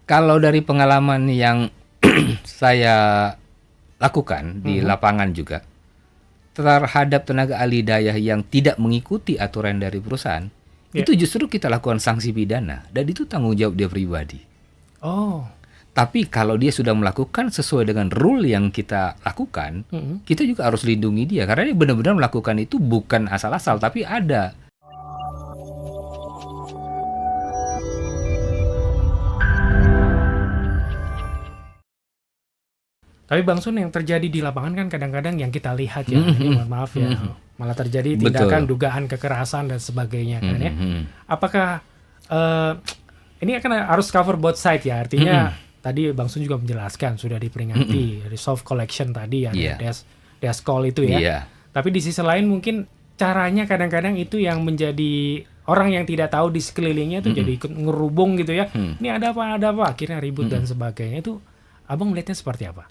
Kalau dari pengalaman yang saya lakukan di lapangan juga, terhadap tenaga ahli daya yang tidak mengikuti aturan dari perusahaan, itu justru kita lakukan sanksi pidana, dan itu tanggung jawab dia pribadi. Oh, Tapi kalau dia sudah melakukan sesuai dengan rule yang kita lakukan, kita juga harus lindungi dia, karena dia benar-benar melakukan itu bukan asal-asal, tapi ada. tapi Bang Sun, yang terjadi di lapangan kan kadang-kadang yang kita lihat ya, ini mohon maaf ya, malah terjadi tindakan Betul. dugaan kekerasan dan sebagainya kan ya. Mhm. Apakah ini akan harus cover both side ya, artinya tadi Bang Sun juga menjelaskan sudah diperingati dari soft collection tadi ya, Iya. desk call itu ya. Iya. Tapi di sisi lain mungkin caranya kadang-kadang itu yang menjadi orang yang tidak tahu di sekelilingnya tuh jadi ikut ngerubung gitu ya. Ini ada apa, akhirnya ribut dan sebagainya. Itu Abang melihatnya seperti apa?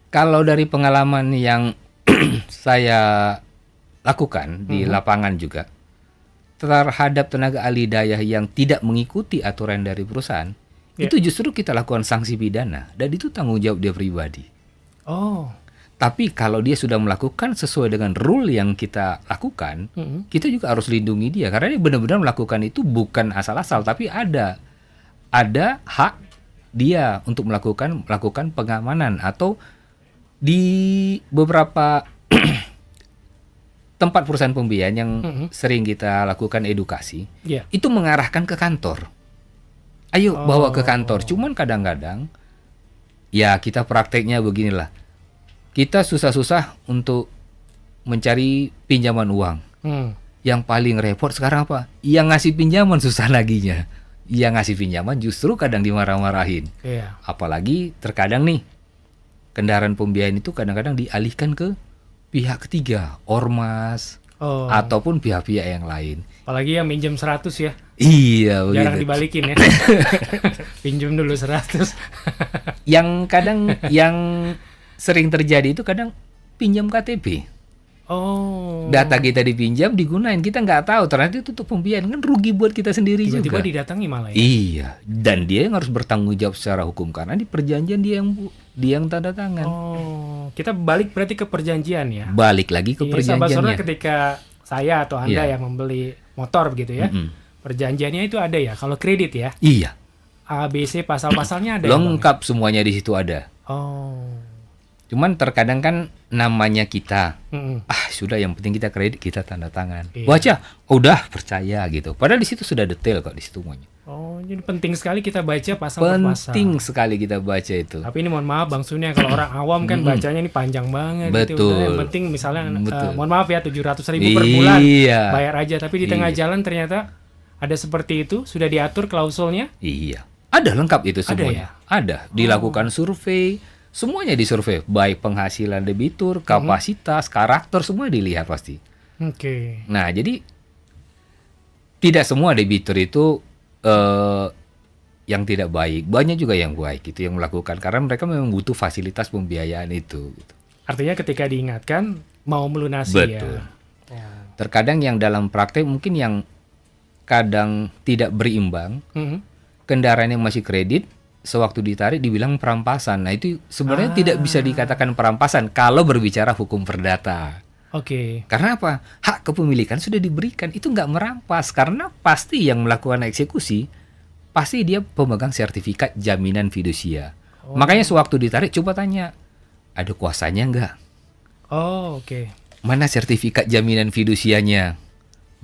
Kalau dari pengalaman yang saya lakukan di lapangan juga, terhadap tenaga ahli daya yang tidak mengikuti aturan dari perusahaan, itu justru kita lakukan sanksi pidana, dan itu tanggung jawab dia pribadi. Oh, Tapi kalau dia sudah melakukan sesuai dengan rule yang kita lakukan, kita juga harus lindungi dia, karena dia benar-benar melakukan itu bukan asal-asal, tapi ada hak dia untuk melakukan pengamanan, atau di beberapa tempat perusahaan pembiayaan yang sering kita lakukan edukasi, iya. itu mengarahkan ke kantor. Ayo bawa ke kantor. Cuman kadang-kadang ya kita prakteknya beginilah. Kita susah-susah untuk mencari pinjaman uang. Yang paling repot sekarang apa? Yang ngasih pinjaman susah laginya. Yang ngasih pinjaman justru kadang dimarah-marahin. Iya. Apalagi terkadang nih, kendaraan pembiayaan itu kadang-kadang dialihkan ke pihak ketiga, ormas, Oh, ataupun pihak-pihak yang lain. apalagi yang minjem 100 ya. Iya, Jarang begitu. dibalikin ya. Pinjem dulu 100. Yang kadang yang sering terjadi itu kadang pinjam KTP. Oh. Data kita dipinjam, digunain, kita nggak tahu ternyata itu untuk pembiayaan, kan rugi buat kita sendiri Tiba-tiba juga. didatangi malah ya. Iya, dan dia yang harus bertanggung jawab secara hukum karena di perjanjian dia yang tanda tangan. Oh, kita balik berarti ke perjanjian ya. Balik lagi ke Ini sahabat saudara, perjanjiannya. ketika saya atau Anda Iya. yang membeli motor begitu ya. Perjanjiannya itu ada ya. Kalau kredit ya, Iya, A, B, C pasal-pasalnya ada ya, Bang? lengkap semuanya di situ ada. Oh. Cuman terkadang kan namanya kita, Mm-mm. sudah yang penting kita kredit, kita tanda tangan. Iya. Baca, udah percaya gitu. Padahal di situ sudah detail kok di situ semuanya. Oh, jadi penting sekali kita baca pasal per pasal. Penting sekali kita baca itu. Tapi ini mohon maaf Bang Sunya, kalau orang awam kan bacanya ini panjang banget gitu. Betul. Udah, yang penting misalnya Betul. mohon maaf ya 700.000 per bulan Iya. bayar aja, tapi di tengah Iya. jalan ternyata ada seperti itu, sudah diatur klausulnya. Iya. Ada lengkap itu Ada semuanya. ya? Ada. Dilakukan survei, semuanya disurvei, baik penghasilan debitur, kapasitas, karakter, semua dilihat pasti. Oke. Nah, jadi tidak semua debitur itu yang tidak baik, banyak juga yang baik itu yang melakukan karena mereka memang butuh fasilitas pembiayaan itu. Gitu. Artinya ketika diingatkan mau melunasi Betul. ya. Terkadang yang dalam praktek mungkin yang kadang tidak berimbang, Mhm. kendaraan yang masih kredit, sewaktu ditarik dibilang perampasan. Nah itu sebenarnya tidak bisa dikatakan perampasan kalau berbicara hukum perdata. Oke. Karena apa? Hak kepemilikan sudah diberikan, itu nggak merampas. Karena pasti yang melakukan eksekusi, pasti dia pemegang sertifikat jaminan fidusia. Makanya sewaktu ditarik, coba tanya, ada kuasanya nggak? Oh, oke. Mana sertifikat jaminan fidusianya?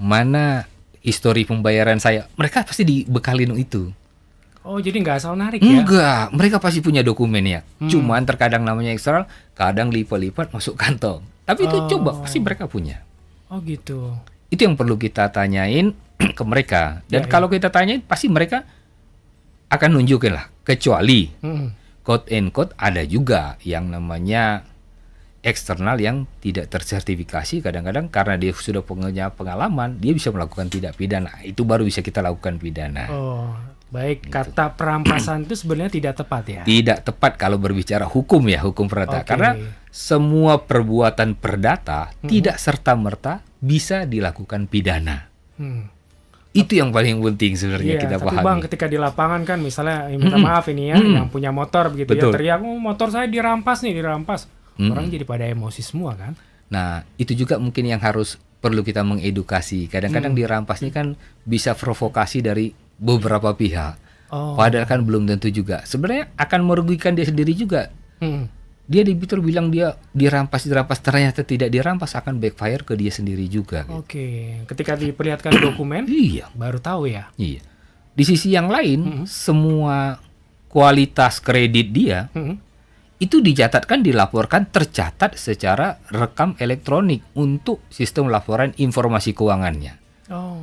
Mana histori pembayaran saya? Mereka pasti dibekalin itu. Oh, jadi nggak asal narik ya? Enggak, mereka pasti punya dokumennya. Cuman terkadang namanya eksternal, kadang lipat-lipat masuk kantong. Tapi itu coba, pasti mereka punya. Oh, gitu. Itu yang perlu kita tanyain ke mereka. Dan Ya, kalau kita tanyain, pasti mereka akan nunjukin lah. Kecuali, Mhm. quote and quote, ada juga yang namanya eksternal yang tidak tersertifikasi. Kadang-kadang karena dia sudah punya pengalaman, dia bisa melakukan tindak pidana. Itu baru bisa kita lakukan pidana. Oh, baik. Kata perampasan itu sebenarnya tidak tepat ya? Tidak tepat kalau berbicara hukum ya, hukum perdata. Oke. Karena semua perbuatan perdata tidak serta-merta bisa dilakukan pidana. Hmm. Itu yang paling penting sebenarnya Iya, kita tapi pahami. Bang, ketika di lapangan kan misalnya minta maaf ini ya, yang punya motor begitu Betul. ya, teriak, "Oh, motor saya dirampas nih, dirampas." Orang jadi pada emosi semua kan. Nah, itu juga mungkin yang harus perlu kita mengedukasi. Kadang-kadang dirampas ini kan bisa provokasi dari beberapa pihak. Oh. Padahal kan belum tentu juga. Sebenarnya akan merugikan dia sendiri juga. Hmm. Dia dibitur bilang dia dirampas, ternyata tidak dirampas, akan backfire ke dia sendiri juga. Gitu. Oke, ketika diperlihatkan dokumen Iya, baru tahu ya. iya. Di sisi yang lain, semua kualitas kredit dia Hmm. itu dicatatkan, dilaporkan, tercatat secara rekam elektronik untuk sistem laporan informasi keuangannya. Oh,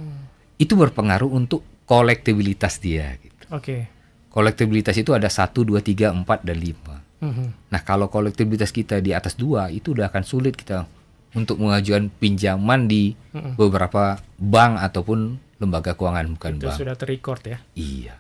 Itu berpengaruh untuk kolektibilitas dia. Gitu. oke. Kolektibilitas itu ada 1, 2, 3, 4, dan 5. Mhm. Nah, kalau kolektibilitas kita di atas 2, itu udah akan sulit kita untuk mengajukan pinjaman di beberapa bank ataupun lembaga keuangan bukan Itu bank. sudah terrecord ya. Iya.